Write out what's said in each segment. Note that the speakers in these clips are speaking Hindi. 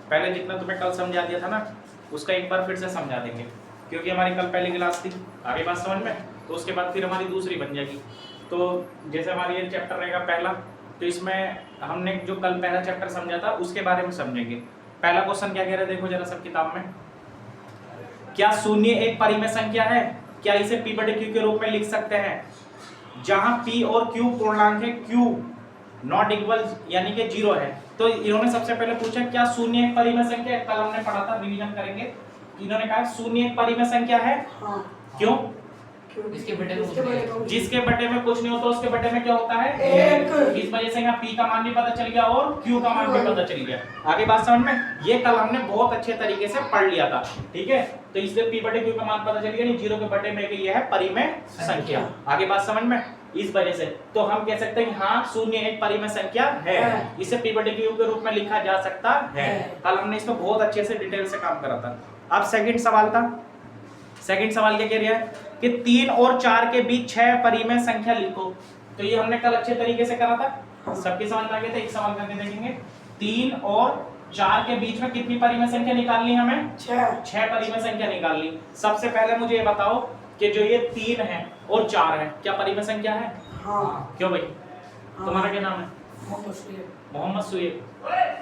पहले जितना तुम्हें कल समझा दिया था ना उसका एक बार फिर से समझा देंगे, क्योंकि हमारी कल पहली क्लास थी। आगे बात समझ में? तो उसके बाद फिर हमारी दूसरी बन जाएगी। तो जैसे हमारी ये चैप्टर रहेगा पहला, तो इसमें हमने जो कल पहला चैप्टर समझा था उसके बारे में समझेंगे। पहला क्वेश्चन क्या कह रहे हैं, देखो जरा सब किताब में। क्या शून्य एक परिमेय संख्या है? क्या इसे p बटे q के रूप में लिख सकते हैं? जहां p और q पूर्णांक है, q नॉट इक्वल यानी कि 0 है। तो इन्होंने सबसे पहले पूछा क्या शून्य एक परिमेय संख्या है? कल हमने पढ़ा था, रिवीजन करेंगे। इन्होंने कहा शून्य एक परिमेय संख्या है। हाँ। क्यों? इसके बटे में जिसके बटे में कुछ नहीं होता उसके बटे में क्या होता है? एक। इस वजह से यहाँ p का मान भी पता चल गया और q का मान भी पता चल गया। आगे बात समझ में? ये कल हमने बहुत अच्छे तरीके से पढ़ लिया था, ठीक है? तो इसलिए p बटे q का मान पता चल गया, नहीं 0 के बटे में ये है परिमेय संख्या। आगे बात समझ में? इस वजह से तो हम कह सकते हैं हाँ शून्य एक परिमेय संख्या है, इसे p बटे q के रूप में लिखा जा सकता है। कल हमने इसमें बहुत अच्छे से डिटेल से काम करा था। अब सेकंड सवाल था। सेकंड सवाल क्या कह रहा है कि 3 और 4 के बीच 6 परिमेय संख्या लिखो। तो ये हमने कल अच्छे तरीके से करा था, सबके समझ में आ गए थे। एक सवाल करके देखेंगे, 3 और 4 के बीच में कितनी परिमेय संख्या निकालनी है हमें? 6 परिमेय संख्या निकालनी। सबसे पहले मुझे ये बताओ कि जो ये 3 है और 4 है क्या परिमेय संख्या है? हाँ। क्यों भाई? तुम्हारा क्या नाम है? मोहम्मद सुएब,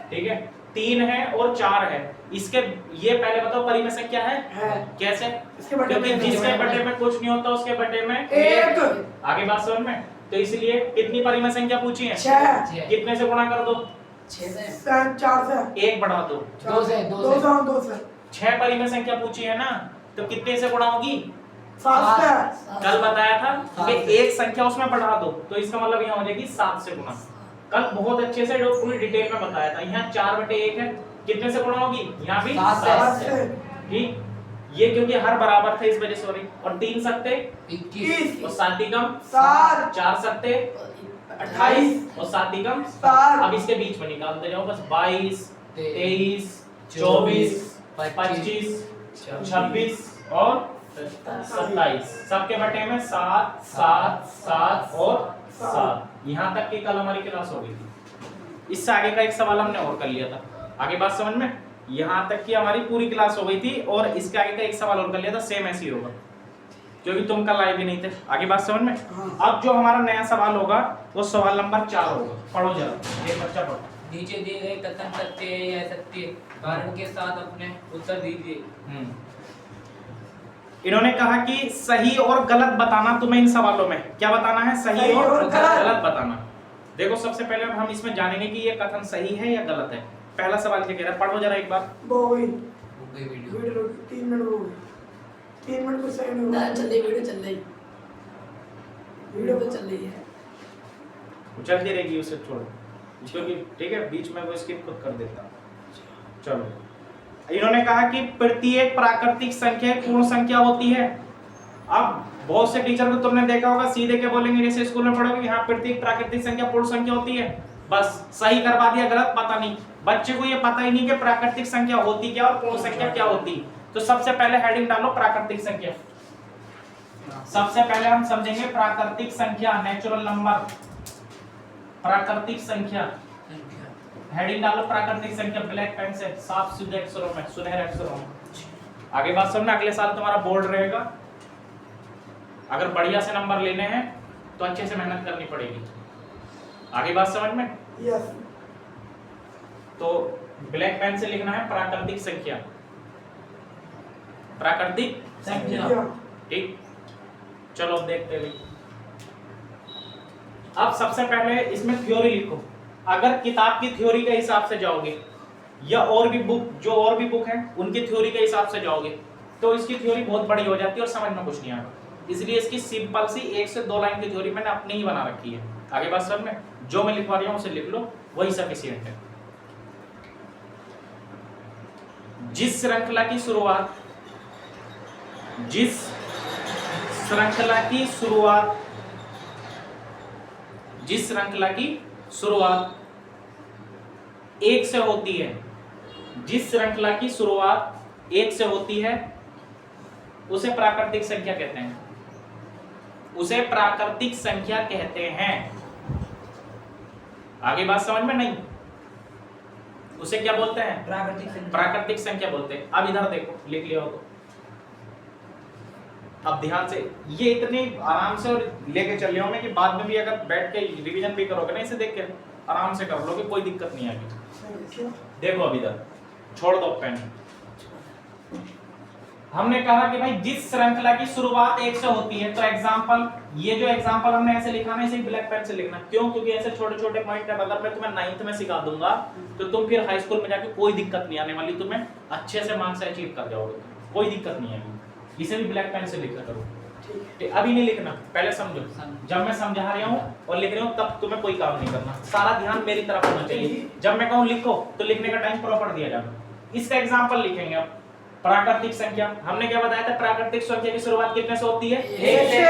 ठीक है? 3 है और 4 है, इसके ये पहले बताओ परिमेय संख्या है? कैसे? क्योंकि जिसके बटे में कुछ नहीं होता उसके बटे में एक। आगे बात समझ में? तो इसलिए कितनी परिमेय संख्या पूछी है? 6। कितने से गुणा कर दो? 6 से 4 से 1 बढ़ा दो 2 से 6 परिमेय संख्या पूछी है ना, तो कितने से गुणा होगी? 7 से। कल बताया था कि एक संख्या उसमें बढ़ा दो, तो इसका मतलब यहाँ हो जाएगी 7 से गुणा। कल बहुत अच्छे से जो पूरी डिटेल में बताया था। यहाँ 4/1 है, कितने से गुणा होगी? यहाँ भी 7 से। ठीक, ये क्योंकि हर बराबर थे इस वजह से हो रही। और 3 सत्ते 21 और 7 कम 7, 4 सत्ते 28 और 7 कम 7। अब इसके बीच में निकालते जाओ बस। 22 23 24 25 26 और 27। सबके बटे में 7 7 7 और 7। यहाँ तक की कल हमारी क्लास हो गई थी। इससे आगे का एक सवाल हमने और कर लिया था। आगे बात समझ में? यहाँ तक की हमारी पूरी क्लास हो गई थी और इसके आगे का एक सवाल और कर लिया था। सेम ऐसे ही होगा क्योंकि तुम कल आए भी नहीं थे। आगे बात समझ में? अब जो हमारा नया सवाल होगा वो सवाल नंबर 4 होगा। पढ़ो जरा, एक बच्चा पढ़ो। नीचे दिए गए कथन सत्य है या सत्य कारण के साथ अपने उत्तर दीजिए। इन्होंने कहा कि सही और गलत बताना तुम्हें इन सवालों में। क्या बताना है? सही और गलत बताना। देखो सबसे पहले हम इसमें जानेंगे कि ये कथन सही है या गलत है। पहला सवाल क्या कह रहा है, पढ़ो जरा एक बार। वीडियो 3 मिनट हो गए, 3 मिनट कुछ सेकंड ना चल रही वीडियो, चल रही वीडियो तो चल रही है, चलती रहेगी, उसे छोड़ो क्योंकि ठीक है बीच में वो स्किप खुद कर देता। चलो, इन्होंने कहा कि प्रत्येक प्राकृतिक संख्या पूर्ण संख्या होती है। अब बहुत से टीचर को तुमने देखा होगा सीधे क्या बोलेंगे, जैसे स्कूल में पढ़ोगे यहाँ प्रत्येक प्राकृतिक संख्या पूर्ण संख्या होती है, बस सही करवा दिया, गलत पता नहीं। बच्चे को ये पता ही नहीं कि प्राकृतिक संख्या होती क्या और पूर्ण संख्या क्या होती। तो सबसे पहले हेडिंग डालो प्राकृतिक संख्या। सबसे पहले हम समझेंगे प्राकृतिक संख्या, नेचुरल नंबर, प्राकृतिक संख्या। हेडिंग डालो प्राकृतिक संख्या ब्लैक पेन से, साफ सीधे अक्षरों में, सुनहरे अक्षरों में। आगे बात समझना, अगले साल तुम्हारा बोर्ड रहेगा, अगर बढ़िया से नंबर लेने हैं तो अच्छे से मेहनत करनी पड़ेगी। आगे बात समझ में? यस। तो ब्लैक पेन से लिखना है प्राकृतिक संख्या, प्राकृतिक संख्या। ठीक, चलो देखते हैं। अब सबसे पहले इसमें थ्योरी लिखो। अगर किताब की थ्योरी के हिसाब से जाओगे या और भी बुक, जो और भी बुक है उनकी थ्योरी के हिसाब से जाओगे तो इसकी थ्योरी बहुत बड़ी हो जाती है और समझ में कुछ नहीं आएगा। इसलिए इसकी सिंपल सी 1 से 2 लाइन की थ्योरी मैंने अपनी ही बना रखी है। आगे बात समझ में? जो मैं लिखवा रहा हूं उसे लिख लो, वही सफिशिएंट है। जिस श्रृंखला की शुरुआत जिस श्रृंखला की शुरुआत 1 से होती है, जिस श्रृंखला की शुरुआत 1 से होती है उसे प्राकृतिक संख्या कहते हैं, उसे प्राकृतिक संख्या कहते हैं। आगे बात समझ में? नहीं, उसे क्या बोलते हैं? प्राकृतिक संख्या। प्राकृतिक संख्या बोलते हैं। अब इधर देखो, लिख लिया हो तो अब ध्यान से ये इतनी आराम से और लेके चल रहा हूं मैं कि बाद में भी अगर बैठ के रिवीजन भी करोगे ना, इसे देख के आराम से कर लोगे, कोई दिक्कत नहीं आएगी। देखो अब इधर छोड़ दो पेन। हमने कहा कि भाई जिस श्रृंखला की शुरुआत 1 से होती है, तो एग्जांपल, ये जो एग्जांपल हमने ऐसे लिखा ना, इसे ब्लैक पेन से लिखना। क्यों? क्योंकि ऐसे छोटे छोटे पॉइंट है, अगर मैं तुम्हें 9th में सिखा दूंगा तो तुम फिर हाई स्कूल में जाके कोई दिक्कत नहीं आने वाली, तुम्हें अच्छे से मार्क्स अचीव कर जाओगे, कोई दिक्कत नहीं आएगी। इसे भी ब्लैक पेन से लिखा करो। ठीक, अभी नहीं लिखना, पहले समझो। जब मैं समझा रहा हूं और लिख रहा हूं तब तुम्हें कोई काम नहीं करना, सारा ध्यान मेरी तरफ होना चाहिए। जब मैं कहूं लिखो तो लिखने का टाइम प्रॉपर दिया जाएगा। इसका एग्जांपल लिखेंगे अब। प्राकृतिक संख्या, हमने क्या बताया था? प्राकृतिक संख्या की शुरुआत कितने से होती है? 1 से।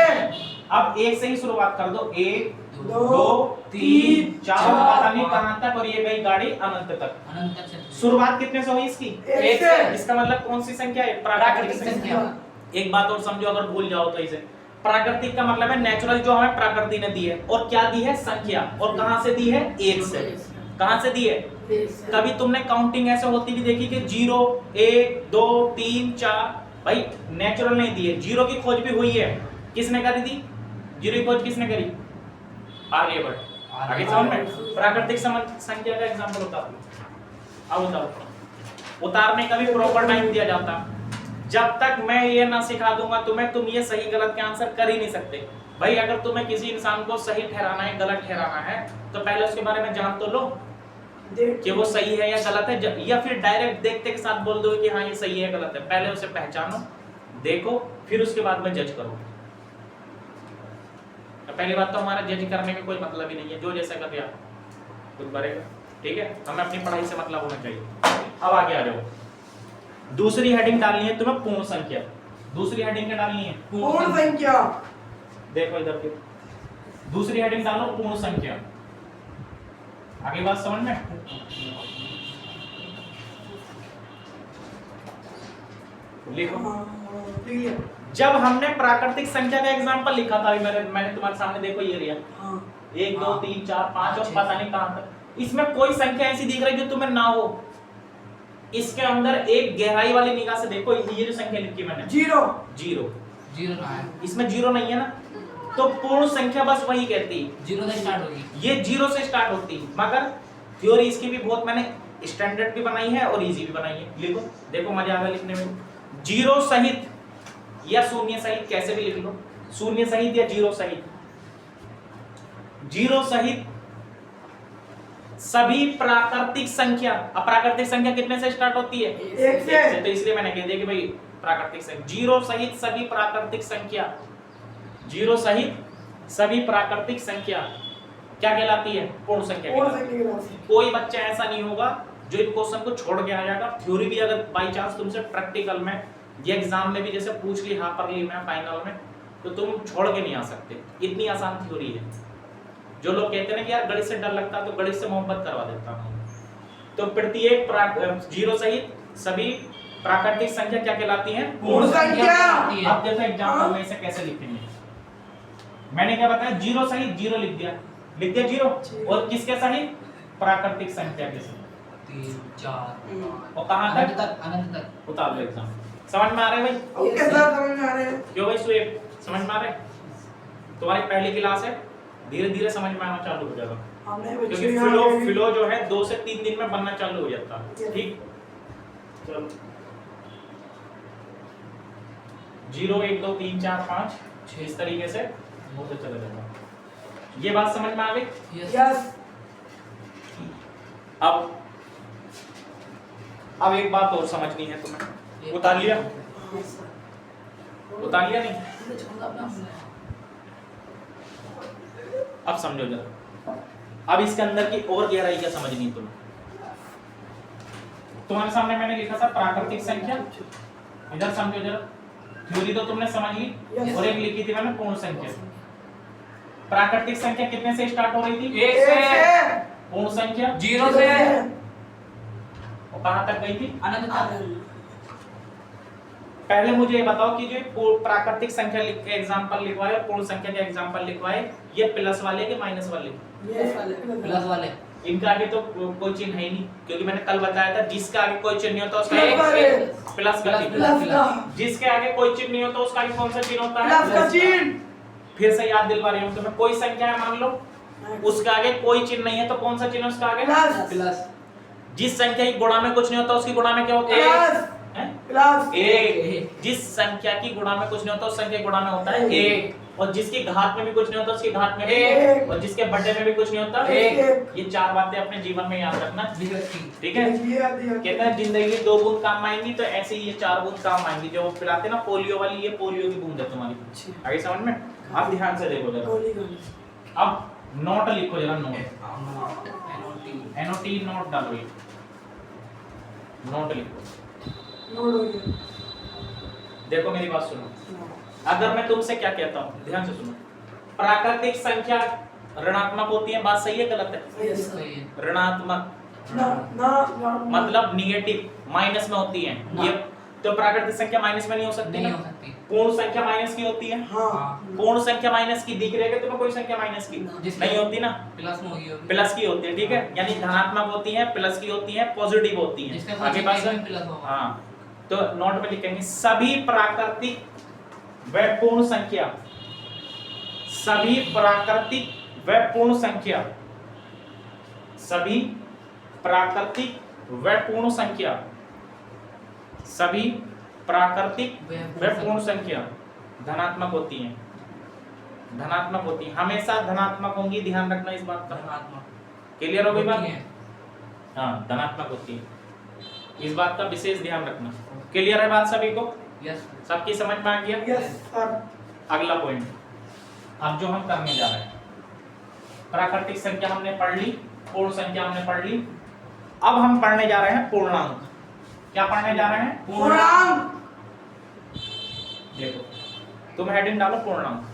अब 1 से ही शुरुआत कर दो। 1 2 3 4 पता नहीं कहां तक, और ये गई गाड़ी अनंत तक। शुरुआत कितने से हुई इसकी? 1 से। इसका मतलब कौन सी संख्या है? प्राकृतिक संख्या। एक बात और समझो, अगर भूल जाओ तो इसे, प्राकृतिक का मतलब है नेचुरल, जो हमें प्रकृति ने दी है। और क्या दी है? संख्या। और कहां से दी है? 1 से। कहां से दी है? कभी तुमने काउंटिंग ऐसे होती भी देखी कि 0 1 2 3 4? भाई नेचुरल नहीं दी है। 0 की खोज भी हुई है, किसने करी थी? 0 की खोज किसने करी? आर्यभट्ट। आगे समझ में? प्राकृतिक संख्या का एग्जांपल होता है। अब बताओ, उतारने का भी प्रॉपर टाइम दिया जाता। जब तक मैं ये ना सिखा दूंगा तुम्हें, तुम ये सही गलत के आंसर कर ही नहीं सकते। भाई अगर तुम्हें किसी इंसान को सही ठहराना है, गलत ठहराना है, तो पहले उसके बारे में जान तो लो कि वो सही है या गलत है, या फिर डायरेक्ट देखते के साथ बोल दो कि हाँ ये सही है गलत है। पहले उसे पहचानो, देखो, फिर उसके बाद में जज करो। पहली बात तो हमारा जज करने का कोई मतलब ही नहीं है, जो जैसा कर दिया खुद भरेगा। ठीक है, हमें अपनी पढ़ाई से मतलब होना चाहिए। अब आगे आ जाओ। दूसरी हेडिंग डालनी है तुम्हें, पूर्ण संख्या। दूसरी हेडिंग क्या डालनी है? पूर्ण संख्या। देखो इधर के, दूसरी हेडिंग डालो पूर्ण संख्या। आगे बात समझ में? लिखो। जब हमने प्राकृतिक संख्या का एग्जांपल लिखा था, मैंने तुम्हारे सामने देखो ये रिया 1 2 3 4 5 और पता नहीं कहां तक। इसमें कोई संख्या ऐसी दिख रही जो तुम्हें ना हो? इसके अंदर एक गहराई वाली निगाह से देखो, ये जो संख्या लिखी मैंने 0 इसमें 0 नहीं है ना, तो पूर्ण संख्या बस वही कहती है 0 से स्टार्ट होगी। ये 0 से स्टार्ट होती है, मगर थ्योरी इसकी भी बहुत मैंने स्टैंडर्ड भी बनाई है और इजी भी बनाई है। लिखो, देखो मजा आएगा लिखने में। 0 सहित या शून्य सहित, कैसे भी लिख लो, शून्य सहित या 0 सहित। 0 सहित सभी प्राकृतिक संख्या। अप्राकृतिक संख्या कितने से स्टार्ट होती है? 1 से। तो इसलिए मैंने कह दिया कि भाई प्राकृतिक संख्या 0 सहित सभी प्राकृतिक संख्या। 0 सहित सभी प्राकृतिक संख्या क्या कहलाती है? पूर्ण संख्या कहलाती है। कोई बच्चा ऐसा नहीं होगा जो इन क्वेश्चन को छोड़ के आ जाएगा। थ्योरी भी अगर बाई चांस तुमसे प्रैक्टिकल में ये एग्जाम में भी जैसे पूछ ली, हाँ पर ली मैं फाइनल में, तो तुम छोड़ के नहीं आ सकते, इतनी आसान थ्योरी है। जो लोग कहते हैं ना कि यार गणित से डर लगता है, तो गणित से मोहब्बत करवा देता हूं। तो प्रत्येक 0 सहित सभी प्राकृतिक संख्या क्या कहलाती है? पूर्ण संख्या। अब देखो एग्जांपल में इसे कैसे लिखेंगे। मैंने क्या बताया? 0 सहित 0 लिख दिया 0, और किसके सहित? प्राकृतिक संख्या के सहित 3 4 और कहां अनंत तक उतार लो एग्जाम। समझ में आ रहा है भाई? ओके सर, समझ में आ रहे हैं। क्यों भाई सुएब, समझ में आ रहा है? तुम्हारी पहली क्लास है, धीरे धीरे समझ में आना चालू हो जाएगा, क्योंकि फ्लो जो है 2 से 3 दिन में बनना चालू हो जाता है। ठीक, चलो 0 1 2 3 4 5 6 इस तरीके से होते चले जाएगा। ये बात समझ में आ गई? यस। अब एक बात और समझनी है तुम्हें। उतार लिया? उतार लिया नहीं? अब समझो जरा। अब इसके अंदर की और गहराई क्या समझनी तुम्हें। तुम्हारे सामने मैंने लिखा था प्राकृतिक संख्या, इधर समझो जरा। थ्योरी तो तुमने समझ ली, और एक लिखी थी मैंने पूर्ण संख्या। प्राकृतिक संख्या कितने से स्टार्ट हो रही थी? 1 से। पूर्ण संख्या 0 से। और कहां तक गई थी? अनंत तक। पहले मुझे ये बताओ कि जो प्राकृतिक संख्या लिख के एग्जांपल लिखवाए और पूर्ण संख्या के एग्जांपल लिखवाए, ये प्लस वाले के माइनस वाले? प्लस वाले। इनका आगे तो कोई चिन्ह है ही नहीं, क्योंकि मैंने कल बताया था जिसका आगे कोई चिन्ह नहीं होता उसका प्लस का एक चिन्ह। प्लस का चिन्ह, प्लस का जिसके आगे कोई चिन्ह नहीं होता उसका आगे कौन सा चिन्ह होता प्लस का है? चिन्ह। फिर से याद दिलवा रही हूँ तुम्हें, कोई संख्या है मान लो, उसके आगे कोई चिन्ह नहीं है तो कौन सा चिन्ह है उसका आगे? प्लस प्लस जिस संख्या की गुणा में कुछ नहीं होता उसकी गुणा में क्या होता है? प्लस हैं? प्लस एक। जिस संख्या की गुणा में कुछ नहीं होता उस संख्या की गुणा में होता है एक, और जिसकी घात में भी कुछ नहीं होता उसकी घात में भी एक। और जिसके बड़े में भी कुछ नहीं होता एक। ये चार बातें अपने जीवन में याद रखना, ठीक है? ये आती है। कहता है जिंदगी 2 बूंद काम आएंगी, तो ऐसे ही ये 4 बूंद काम आएंगी। जो वो पिलाते ना पोलियो वाली, ये पोलियो की बूंद है तुम्हारी। आगे समझ में? आप ध्यान से देखो जरा, गोली गोली। अब नोट लिखो जरा, नोट NOT नोट डालो, ये नोट लिखो। नोट हो गया। देखो मेरी बात सुनो, अगर मैं तुमसे क्या कहता हूँ, ध्यान से सुनो, प्राकृतिक संख्या ऋणात्मक होती है, बात सही है गलत है? Yes sir. ऋणात्मक ना ना मतलब निगेटिव, माइनस में होती है ना। ये, तो प्राकृतिक संख्या माइनस में नहीं हो सकती नहीं ना? हो सकती। पूर्ण संख्या माइनस की होती है, हाँ पूर्ण संख्या माइनस की दिख रहेगा तुम्हें? कोई संख्या माइनस की जिसके- नहीं होती ना, प्लस में होगी होगी। प्लस की होती है, ठीक है? यानी धनात्मक होती है, प्लस की होती है, पॉजिटिव होती है। जिसके आगे बात सुन। प्लस होगा। हाँ, तो नोट में लिखेंगे सभी प्राकृतिक व पूर्ण संख्या, सभी प्राकृतिक व पूर्ण संख्या, सभी प्राकृतिक व पूर्ण संख्या, सभी प्राकृतिक व पूर्ण संख्या धनात्मक होती हैं, धनात्मक होती हैं, हमेशा धनात्मक होंगी, ध्यान रखना इस बात का। धनात्मक क्लियर हो गई बात? होती है। हाँ, धनात्मक होती है, इस बात का विशेष ध्यान रखना। क्लियर है बात सभी को? यस सबकी समझ में आ गया? Yes sir. अगला पॉइंट अब जो हम करने जा रहे हैं, प्राकृतिक संख्या हमने पढ़ ली, पूर्ण संख्या हमने पढ़ ली, अब हम पढ़ने जा रहे हैं पूर्णांक। क्या पढ़ने जा रहे हैं? पूर्णांक। देखो तुम हेडिंग डालो पूर्णांक।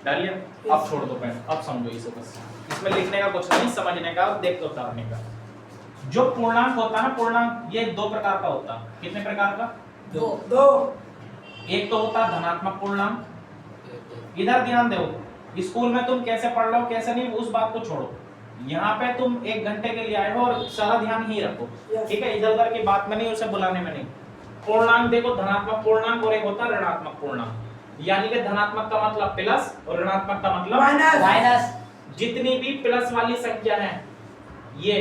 डालिए, अब छोड़ दो पेन, अब समझो इसे बस। इसमें लिखने का कुछ नहीं, समझने का और देख के उतारने का। जो पूर्णांक होता है ना, पूर्णांक ये 2 प्रकार का होता है। कितने प्रकार का? दो। एक तो होता है धनात्मक पूर्णांक, इधर ध्यान दो, स्कूल में तुम कैसे पढ़ लो कैसे नहीं उस बात को छोड़ो, यहाँ पे तुम 1 घंटे के लिए आए हो और सारा ध्यान ही रखो, ठीक है? इधर उधर की बात में नहीं, उसे बुलाने में नहीं। पूर्णांक देखो, धनात्मक पूर्णांक और एक होता है ऋणात्मक पूर्णांक। यानी कि धनात्मक का मतलब प्लस और ऋणात्मक का मतलब माइनस। जितनी भी प्लस वाली संख्या है ये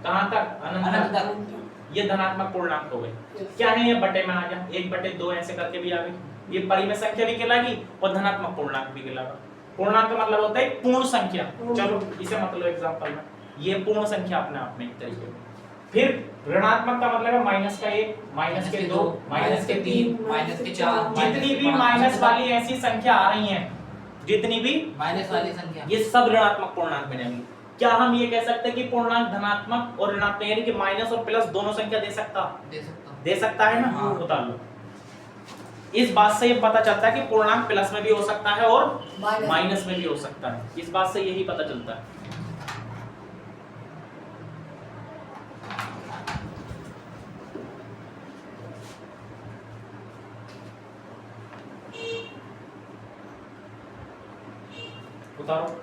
कहां तक? अनंत तक। ये धनात्मक पूर्णांक हो गए। क्या है ये? बटे में आ गया, 1/2 ऐसे करके भी आ गई। ये परिमेय संख्या भी कहलागी और धनात्मक पूर्णांक भी कहलागा। पूर्णांक का मतलब होता है पूर्ण संख्या। चलो इसे मतलब एग्जांपल में ये पूर्ण संख्या अपने आप में एक तरीके में। फिर ऋणात्मक का मतलब है माइनस का 1, माइनस के 2, माइनस के 3, माइनस के 4, जितनी भी माइनस वाली ऐसी संख्या आ रही हैं, जितनी भी माइनस वाली संख्या, ये सब ऋणात्मक पूर्णांक में जाएंगी। क्या हम ये कह सकते हैं कि पूर्णांक धनात्मक और ऋणात्मक यानी कि माइनस और प्लस दोनों संख्या दे सकता है ना? हाँ। उतार लो। इस बात से ये पता चलता है कि पूर्णांक प्लस में भी हो सकता है और माइनस में भी हो सकता है। इस बात से यही पता चलता है। उतारो।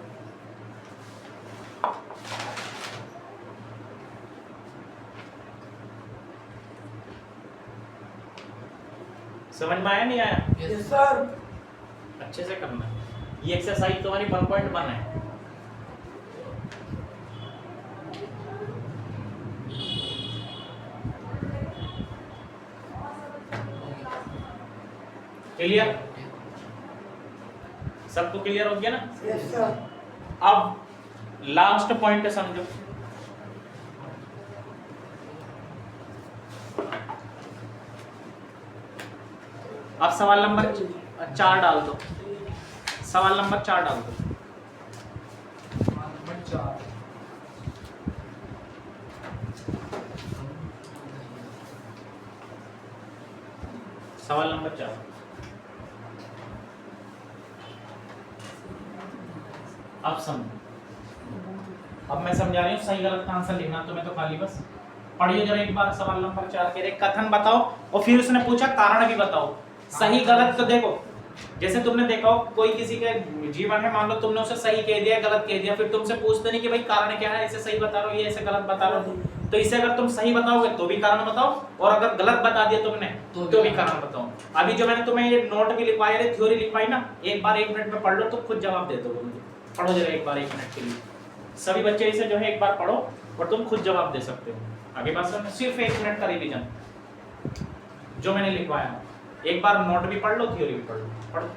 समझ में आया नहीं आया? Yes sir. अच्छे से करना है। ये एक्सरसाइज तुम्हारी 1.1 है। क्लियर? सबको क्लियर हो गया ना? Yes sir. अब लास्ट पॉइंट समझो। अब सवाल नंबर 4 डाल दो। सवाल नंबर 4 डाल दो। सवाल नंबर 4। अब समझो। अब मैं समझा रही हूँ, सही गलत का आंसर लिखना तुम्हें तो खाली बस। पढ़िए जरा एक बार सवाल नंबर 4 के कथन बताओ और फिर उसने पूछा कारण भी बताओ। सही गलत तो देखो, जैसे तुमने देखा हो कोई किसी के जीवन है, मान लो तुमने उसे सही कह दिया गलत कह दिया, फिर तुमसे पूछते नहीं कि भाई कारण क्या है, ऐसे सही बता रहे हो ये ऐसे गलत बता रहे हो, तो इसे अगर तुम सही बताओगे तो भी कारण बताओ और अगर गलत बता दिया तुमने तो भी कारण बताओ। अभी जो मैंने तुम्हें ये नोट भी लिखवाई है, थ्योरी लिखवाई ना, एक बार 1 मिनट में पढ़ लो तो खुद जवाब दे दोगे मुझे। पढ़ो जरा एक बार 1 मिनट के लिए, सभी बच्चे इसे जो है एक बार पढ़ो और तुम खुद जवाब दे सकते हो। आगे बात समझ, सिर्फ 1 मिनट का रिवीजन जो मैंने लिखवाया, एक बार नोट भी पढ़ लो थ्योरी भी पढ़ लो। पढ़ो।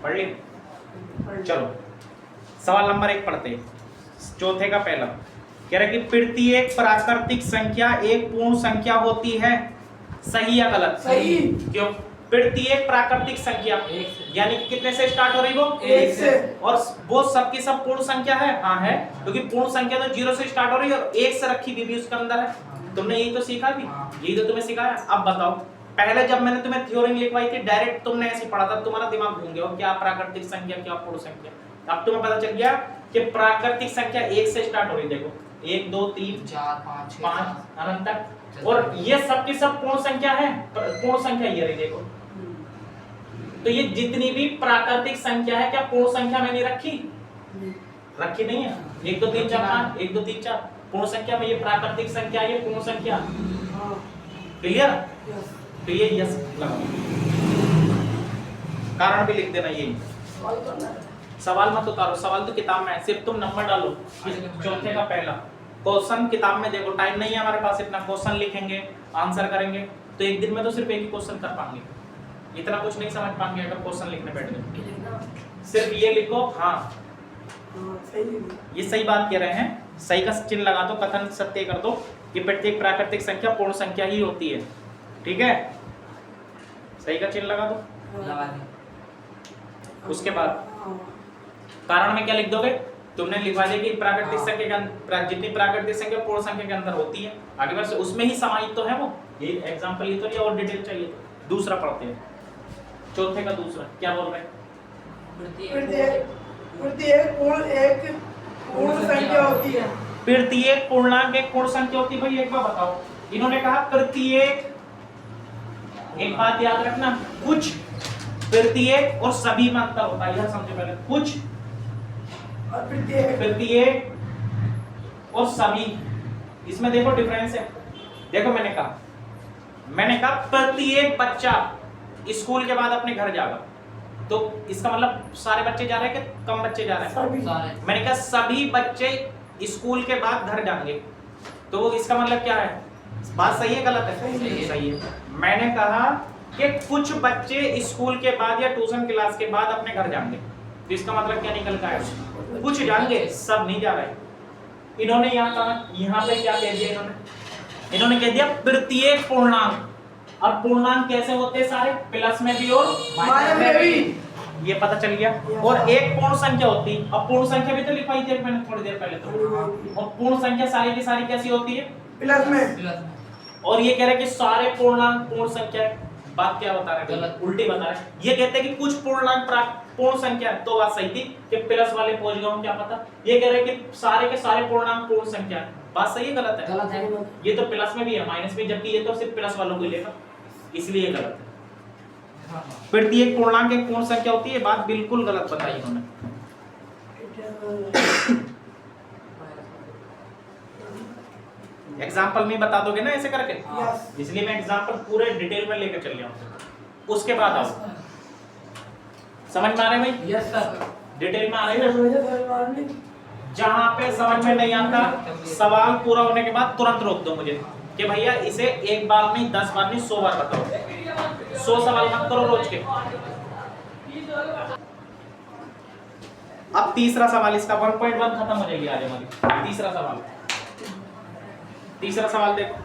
पढ़ ली? चलो सवाल नंबर 1 पढ़ते हैं, चौथे का पहला कह रहा है कि प्रत्येक प्राकृतिक संख्या एक पूर्ण संख्या होती है, सही या गलत? सही। क्यों? प्रत्येक प्राकृतिक संख्या यानी कि कितने से स्टार्ट हो रही वो? 1 से, और वो सबकी सब पूर्ण संख्या है। हाँ है, क्योंकि पूर्ण संख्या तो 0 से स्टार्ट हो रही है और 1 से रखी भी उसके अंदर है। तुमने यही तो सीखा भी, यही तो तुम्हें सिखाया। अब बताओ, पहले जब मैंने तुम्हें थ्योरी लिखवाई थी डायरेक्ट तुमने ऐसे पढ़ा था, तुम्हारा दिमाग घूम गया क्या प्राकृतिक संख्या क्या पूर्ण संख्या। अब तुम्हें पता चल गया कि प्राकृतिक संख्या 1 से स्टार्ट हो रही, देखो 1 2 3 4 5 5 अनंत तक, और ये सबकी सब पूर्ण संख्या है। पूर्ण संख्या ये रही देखो, तो ये जितनी भी प्राकृतिक संख्या है क्या पूर्ण संख्या में नहीं रखी? रखी नहीं है। 1 2 3 4 5 1 2 3 4 पूर्ण संख्या में, ये प्राकृतिक संख्या ये पूर्ण संख्या। क्लियर? तो ये यस लगाओ, कारण भी लिख देना। यही सवाल मत उतारो, सवाल तो किताब में है, सिर्फ तुम नंबर डालो। चौथे का पहला क्वेश्चन किताब में देखो, टाइम नहीं है हमारे पास इतना, क्वेश्चन लिखेंगे आंसर करेंगे तो एक दिन में तो सिर्फ एक ही क्वेश्चन कर पाएंगे, इतना कुछ नहीं समझ पाएंगे अगर क्वेश्चन लिखने बैठ गए। सिर्फ ये लिखो। हाँ ये सही बात कह रहे हैं, सही का चिन्ह लगा दो, कथन सत्य कर दो कि प्रत्येक प्राकृतिक संख्या पूर्ण संख्या ही होती है। ठीक है, सही का चिन्ह लगा दो। लगा दिया। उसके बाद कारण में क्या लिख दोगे? तुमने लिखवा दिया कि प्राकृतिक संख्या के अंदर जितनी प्राकृतिक संख्या पूर्ण संख्या के अंदर होती है, आगे बढ़ से उसमें ही समाहित तो है वो। ये एग्जांपल ये तो नहीं, और डिटेल चाहिए तो दूसरा पढ़ते हैं। चौथे का दूसरा क्या बोल रहे हैं? प्रत्येक पूर्ण संख्या होती है। प्रत्येक पूर्णांक एक पूर्ण संख्या होती है। भाई एक बार बताओ, इन्होंने कहा प्रत्येक, एक बात याद रखना, कुछ प्रत्येक और सभी में अंतर होता है, यह समझो पहले। कुछ और प्रत्येक और सभी, इसमें देखो डिफरेंस है। देखो मैंने कहा प्रत्येक बच्चा स्कूल के बाद अपने घर जाएगा, तो इसका मतलब सारे बच्चे जा रहे हैं कि कम बच्चे जा रहे हैं? सारे। मैंने कहा सभी बच्चे स्कूल के बाद घर जाएंगे, तो इसका मतलब क्या है? बात सही है गलत है? सही है। मैंने कहा कि कुछ बच्चे स्कूल के बाद या ट्यूशन क्लास के बाद अपने घर जाएंगे, तो इसका मतलब क्या निकल का है? कुछ जाएंगे, सब नहीं जा रहे। इन्होंने यहाँ पे क्या कह दिया? इन्होंने कह दिया प्रत्येक पूर्णांक। अब पूर्णांक कैसे होते हैं? सारे प्लस में भी और माइनस में भी, ये पता चल गया। और एक पूर्ण संख्या होती, अब पूर्ण संख्या भी तो लिखवाई थी मैंने थोड़ी देर पहले तो। और पूर्ण संख्या सारी की सारी कैसी होती है? प्लस में। और ये कह रहे हैं कि सारे पूर्णांक पूर्ण संख्या है। बात क्या बता रहे हैं? उल्टी बता रहे हैं। ये कहते हैं कि कुछ पूर्णांक पूर्ण संख्या, तो बात सही थी कि प्लस वाले पहुंच गया हूं, क्या पता। ये कह रहे हैं कि सारे के सारे पूर्णांक पूर्ण संख्या है। बात सही है गलत है? गलत है। ये तो प्लस में भी है माइनस में, जबकि ये तो सिर्फ प्लस वालों को लेगा, इसलिए गलत है। प्रत्येक पूर्णांक एक पूर्ण संख्या होती है, बात बिल्कुल गलत बताई इन्होंने। एग्जाम्पल में बता दोगे ना ऐसे करके? इसलिए मैं एग्जाम्पल पूरे डिटेल में लेकर चल गया हूं। उसके बाद आओ, समझ में आ रहे भाई? Yes sir. डिटेल में आ रहे हैं? जहां पे समझ में नहीं आता, सवाल पूरा होने के बाद तुरंत रोक दो मुझे कि भैया इसे एक बार नहीं 10 बार नहीं 100 बार बताओ। 100 सवाल मत करो रोज के। अब तीसरा सवाल, इसका 1.1 खत्म हो जाएगी आज हमारी। तीसरा सवाल देखो,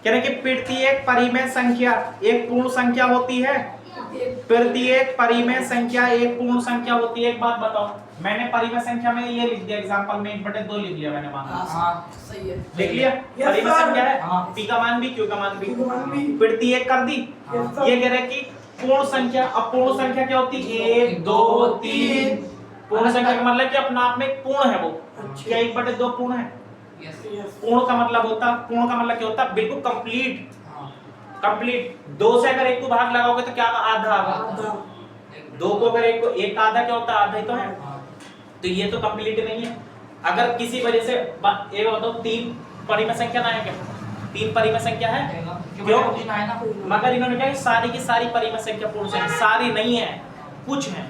कि प्रत्येक परिमेय संख्या एक पूर्ण संख्या होती है। प्रत्येक परिमेय संख्या एक पूर्ण संख्या होती है। एक बात बताओ, मैंने परिमेय संख्या में ये लिख दिया एग्जांपल में 1/2 लिख लिया मैंने, मान हाँ सही है। लिख लिया। परिमेय संख्या है, p का मान भी q का मान भी, प्रत्येक कर दी। ये कह रहे कि पूर्ण संख्या, अब पूर्ण संख्या क्या होती है? 1 2 3। पूर्ण संख्या का मतलब कि अपना आप में एक पूर्ण है वो। क्या 1/2 पूर्ण है? पूर्ण का मतलब होता, पूर्ण का मतलब क्या होता है? बिल्कुल कंप्लीट। कंप्लीट 2 से अगर 1 को भाग लगाओगे तो क्या आधा आएगा। 2 को अगर 1 को 1 का आधा क्या होता है? आधा ही तो है। तो ये तो कंप्लीट नहीं है। अगर किसी वजह से एक बताओ 3 परिमेय संख्या ना है क्या? 3 परिमेय संख्या है क्यों? मगर इन्होंने क्या सारी की सारी परिमेय संख्या पूर्ण संख्या, सारी नहीं है, कुछ है।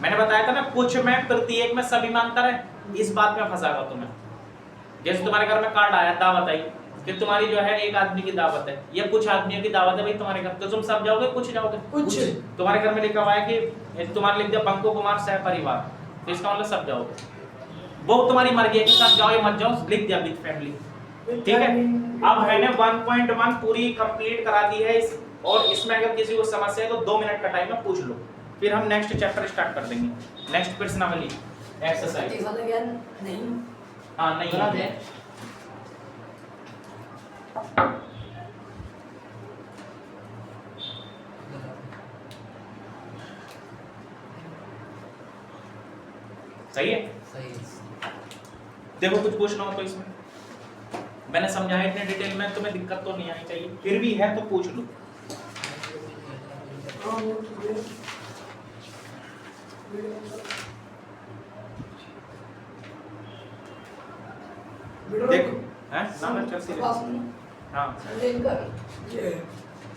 मैंने बताया था ना, कुछ में प्रत्येक में सभी में अंतर है। इस बात में फंसागा तुम्हें। जैसे तुम्हारे घर में कार्ड आया, दावत आई कि तुम्हारी जो है एक आदमी की दावत है या कुछ आदमियों की दावत है भाई तुम्हारे घर, तो तुम सब जाओगे कुछ जाओगे? कुछ। तुम्हारे घर में लिखा हुआ है कि तुम्हारे लिख दिया बंको कुमार सह परिवार, तो इसका मतलब सब जाओगे। वो तुम्हारी मर्जी है कि सब जाओ या मत जाओ, लिख दिया विद फैमिली। ठीक है, अब मैंने 1.1 पूरी कंप्लीट करा दी है इस, और इसमें अगर किसी को समस्या है तो 2 मिनट का टाइम है, पूछ लो, फिर हम नेक्स्ट चैप्टर स्टार्ट कर देंगे। नेक्स्ट प्रश्नावली एक्सरसाइज। नहीं हाँ नहीं है। सही है। देखो कुछ पूछना हो तो इसमें मैंने समझाया इतने डिटेल में, तुम्हें दिक्कत तो नहीं आनी चाहिए, फिर भी है तो पूछ लो। देखो हैं नाम है चलती रहे। हाँ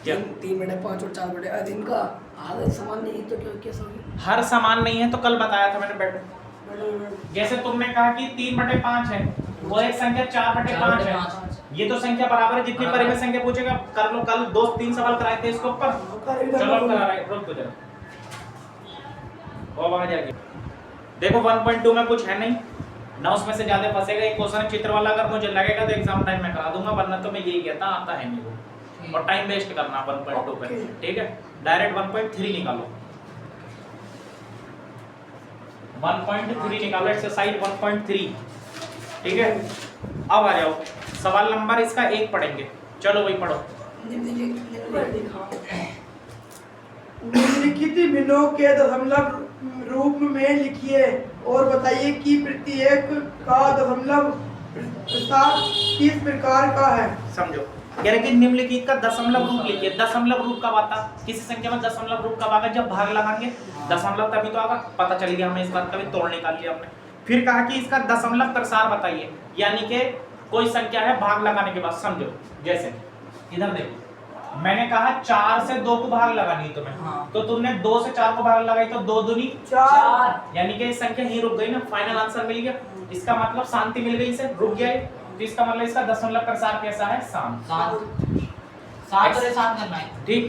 क्या 3 बटे 5 और 4 बटे दिन का आधा समान नहीं तो क्या कैसा होगी? हर समान नहीं है तो कल बताया था मैंने बैठो। जैसे तुमने कहा कि 3/5 है, वो एक संख्या 4/5 है, ये तो संख्या बराबर है। जितनी परिमेय संख्या पूछेगा कर लो, कल 2-3 सवाल कराए थे इसके ऊपर। चलो करा रहे, रुक जरा वो वहां जाके देखो 1.2 में कुछ है नहीं ना, उसमें से ज्यादा फंसेगा। एक क्वेश्चन चित्र वाला अगर मुझे लगेगा तो एग्जाम टाइम में करा दूंगा, वरना तो मैं यही कहता आता है नहीं वो, और टाइम वेस्ट करना 1.2 पे। ठीक है, डायरेक्ट 1.3 निकालो। 1.3 निकालो, एक्सरसाइज 1.3। ठीक है, अब आ जाओ सवाल नंबर इसका 1 पढ़ेंगे। चलो वही पढ़ो। निम्नलिखित भिन्नों के दशमलव रूप में लिखिए और बताइए कि प्रत्येक का दशमलव प्रस्ताव किस प्रकार का है। समझो, कह रहे कि निम्नलिखित का दशमलव रूप लिखिए। दशमलव रूप कब आता? किसी संख्या में दशमलव रूप कब आएगा? जब भाग लगाएंगे दशमलव तभी तो आएगा। पता चल गया हमें, इस बात का भी तोड़ निकाल लिया हमने। फिर कहा कि इसका दशमलव प्रसार बताइए, यानी कि कोई संख्या है भाग लगाने के बाद। समझो, जैसे इधर देखो, मैंने कहा 4 से 2 को भाग लगानी तुम्हें, हाँ। तो तुमने 2 से 4 को भाग लगाई तो 2 दूनी 4 यानी कि इस संख्या ही रुक गई ना, फाइनल आंसर मिल गया। इसका मतलब शांति मिल गई, इसे रुक गया। तो इसका मतलब इसका दशमलव प्रसार कैसा है? शांत। शांत करना है। ठीक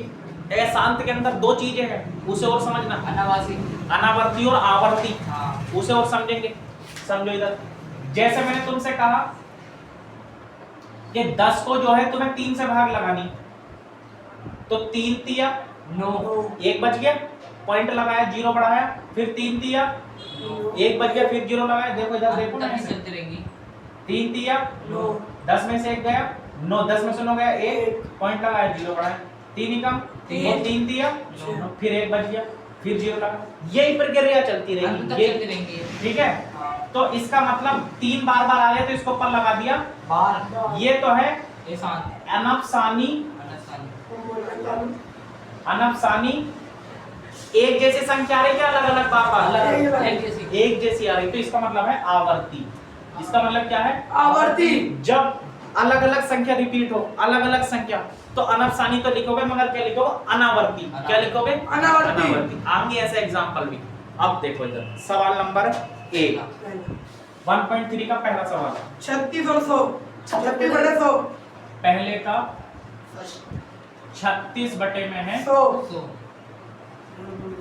है, शांत के अंदर 2 चीजें हैं, उसे और समझना। अनावर्ती और आवर्ती, उसे और समझेंगे। समझो इधर, जैसे मैंने तुमसे कहा कि 10 को जो है तुम्हें 3 से भाग लगानी, तो 3 तिया 9, 1 बच गया, पॉइंट लगाया, 0 बढ़ाया, फिर 3 तिया 1 बच गया, फिर 0 लगाया। देखो इधर देखो ना, 3 तिया 10 में से 1 गया 9, 10 में से 9 गया 1, पॉइंट लगाया, 0 बढ़ाया, 3 ही कम, 3 तिया फिर 1 बच गया, फिर 0 लगा। यही प्रक्रिया चलती रहेगी। ठीक है, तो इसका मतलब 3 बार बार आ गया तो इसको ऊपर लगा दिया बार। ये तो है अनफसानी। अनफसानी एक जैसी संख्या आ रही है, अलग अलग बार बार एक जैसी आ रही, तो इसका मतलब है आवर्ती। इसका मतलब क्या है? आवर्ती। जब अलग अलग संख्या रिपीट हो, अलग अलग संख्या, तो अनफसानी तो लिखोगे, मगर क्या लिखोगे? अनावर्ती। क्या लिखोगे? अनावर्ती। आएंगे ऐसे एग्जांपल भी। अब देखो इधर सवाल नंबर 1 1.3 का पहला सवाल 36 और 100 36 बटे 100 पहले का 36 बटे में है 100।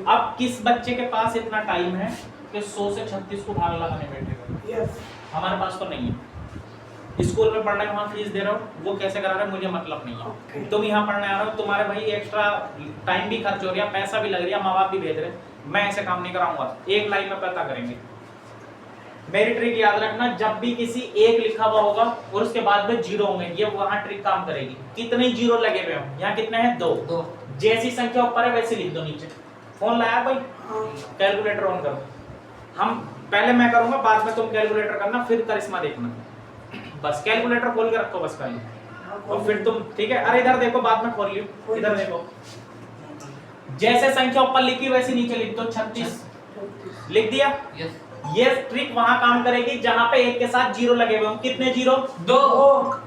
अब किस बच्चे के पास इतना टाइम है कि 100 से 36 को भाग लगाने बैठेगा? यस, हमारे पास तो नहीं है। स्कूल में पढ़ रहे हो, वहाँ फीस दे रहे हो, वो कैसे करा रहे हो मुझे मतलब नहीं है। ओके। तुम यहाँ पढ़ने आ रहे हो, तुम्हारे भाई एक्स्ट्रा टाइम भी खर्च हो रहा, पैसा भी लग रहा, माँ बाप भी भेज रहे, मैं ऐसे काम नहीं कराऊंगा। एक लाइन में पता करेंगे। मेरी ट्रिक याद रखना, जब भी किसी एक लिखा हुआ होगा और उसके बाद में जीरो होंगे, ये वहाँ ट्रिक काम करेगी। कितने जीरो लगे हुए हो, यहाँ कितने हैं? 2। दो। जैसी संख्या ऊपर है वैसे लिख दो नीचे। फोन लाया भाई, हाँ। कैलकुलेटर ऑन करो। हम पहले मैं करूंगा, बाद में तुम कैलकुलेटर करना, फिर करिश्मा देखना। बस कैलकुलेटर खोल के रखो बस पहले, और फिर तुम, ठीक है? अरे इधर देखो, बाद में खोल लियो, इधर देखो। जैसे संख्या ऊपर लिखी वैसे नीचे लिख दो। 36 लिख दिया। यस। ये ट्रिक वहां काम करेगी जहां पे एक के साथ जीरो लगे हुए हों। कितने जीरो? 2।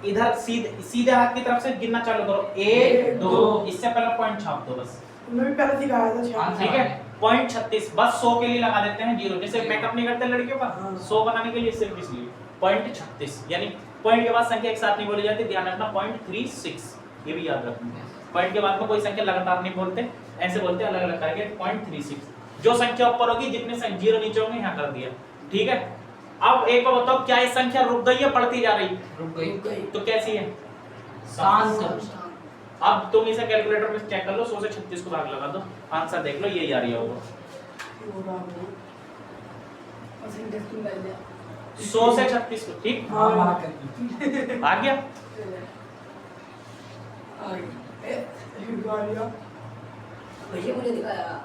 इधर सीधे हाथ की तरफ से गिनना चालू करो। 1 2, इससे पहले पॉइंट छाप दो बस, मैं भी पहले सिखाया था शायद। ठीक है? पॉइंट 36 बस 100 के लिए लगा देते हैं जीरो, जैसे मेकअप नहीं करते लड़कियों का, हाँ। 100 बनाने के लिए सिर्फ इसलिए पॉइंट 36, यानी पॉइंट के बाद संख्या एक साथ नहीं बोली जाती, ध्यान रखना। पॉइंट 36 ये भी याद रखना। पॉइंट के बाद में कोई संख्या लगातार नहीं बोलते, ऐसे बोलते अलग अलग करके। पॉइंट 36 जो संख्या ऊपर होगी, जितने जीरो नीचे होंगे यहाँ कर दिया, ठीक है? अब एक बार बताओ, क्या ये संख्या रुक गई या बढ़ती जा रही? रुक गई। तो कैसी है? शांत। अब तुम इसे कैलकुलेटर में चेक कर लो, 100 से 36 को भाग लगा दो, आंसर देख लो, यही आ रही होगा। 100 से 36 को, ठीक? हाँ। आ गया? भैया मुझे दिखाया।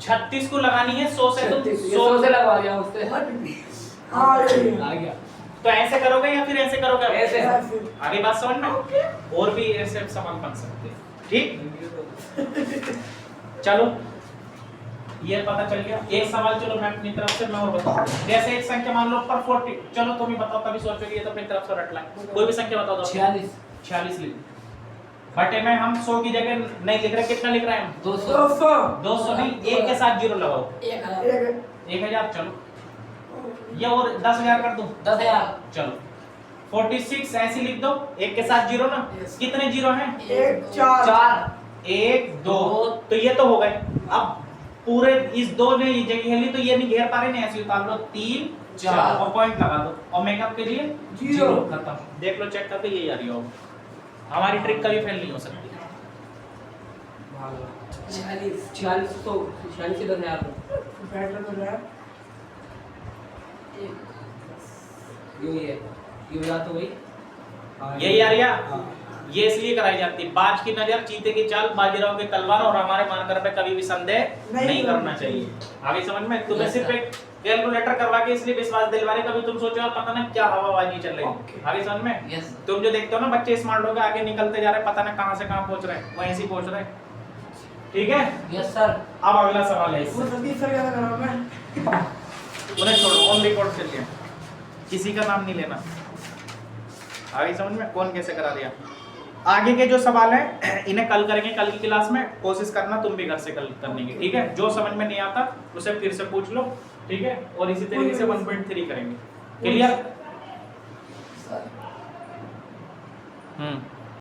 36 को लगानी है 100 से, तुम 100 से लगवा दिया उससे। हाँ, ये। आ गया। तो ऐसे करोगे या फिर ऐसे करोगे? ऐसे। आगे बात समझ में? और भी ऐसे सवाल बन सकते हैं, ठीक? चलो ये पता चल गया। एक सवाल चलो मैं अपनी तरफ से मैं और बताऊं। जैसे एक संख्या मान लो पर 40, चलो तुम ही बताओ, तभी सोचोगे ये तो अपनी तरफ से रट लाए। कोई भी संख्या बताओ। 46 लिख बटे में हम 100 की जगह नहीं लिख रहे, कितना लिख रहे हैं हम? 200। 200 नहीं, एक के साथ जीरो लगाओ। 1000। 1000 चलो, ये और 10,000 कर दूं? 10,000। चलो 46 ऐसे लिख दो, एक के साथ जीरो ना। Yes. कितने जीरो हैं? 1 4 4। 1 2, तो ये तो हो गए। अब पूरे इस 2 ने ये जगह ली तो ये नहीं घेर पा रहे, नहीं ऐसे उतार लो। 3 4 और पॉइंट लगा दो, और मेकअप के लिए 0 खत्म। देख लो चेक करके, यही आ रही होगी। हमारी ट्रिक कभी फेल नहीं हो सकती। 46 तो 46 से 10,000। बैठ तो रहा है। ये बात तो वही। यही आ रही है। ये इसलिए कराई जाती है, बाज की नजर चीते की चाल, बाजीराव की तलवार, और हमारे मानकर पे कभी भी संदेह नहीं करना चाहिए। आगे समझ में? तुम्हें सिर्फ एक कैलकुलेटर करवा के इसलिए विश्वास दिलवा रहे, कभी तुम सोचो और पता ना क्या हवाबाजी चल रही है। आगे समझ में? यस। तुम जो देखते हो ना बच्चे स्मार्ट हो गए, आगे निकलते जा रहे, पता ना कहां से कहां पहुंच रहे हैं, वो ऐसे ही पहुंच रहे हैं, ठीक है? Yes sir. अब अगला सवाल है वो इससे। सतीश सर क्या कर रहा हूं मैं? उन्हें छोड़ो, ऑन रिकॉर्ड चलिए, किसी का नाम नहीं लेना। आगे समझ में? कौन कैसे करा दिया। आगे के जो सवाल हैं इन्हें कल करेंगे, कल की क्लास में कोशिश करना तुम भी घर से कल करने की, ठीक है? जो समझ में नहीं आता उसे फिर से पूछ लो, ठीक है? और इसी तरीके से 1.3 करेंगे। क्लियर?